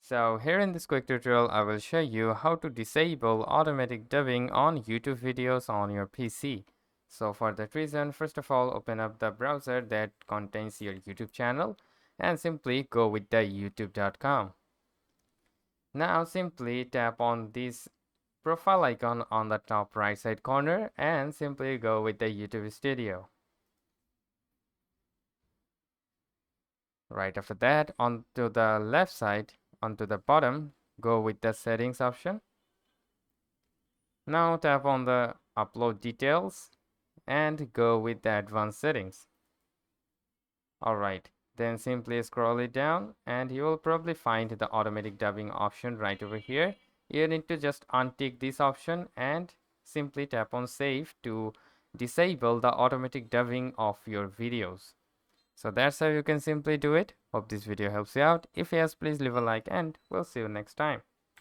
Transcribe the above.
So here in this quick tutorial, I will show you how to disable automatic dubbing on YouTube videos on your PC. So for that reason, first of all, open up the browser that contains your YouTube channel and simply go with the youtube.com. Now simply tap on this profile icon on the top right side corner and simply go with the YouTube Studio. Right after that, onto the left side, onto the bottom, go with the settings option. Now tap on the upload details and go with the advanced settings. Alright, then simply scroll it down and you will probably find the automatic dubbing option right over here. You need to just untick this option and simply tap on save to disable the automatic dubbing of your videos. So that's how you can simply do it. Hope this video helps you out. If yes, please leave a like and we'll see you next time.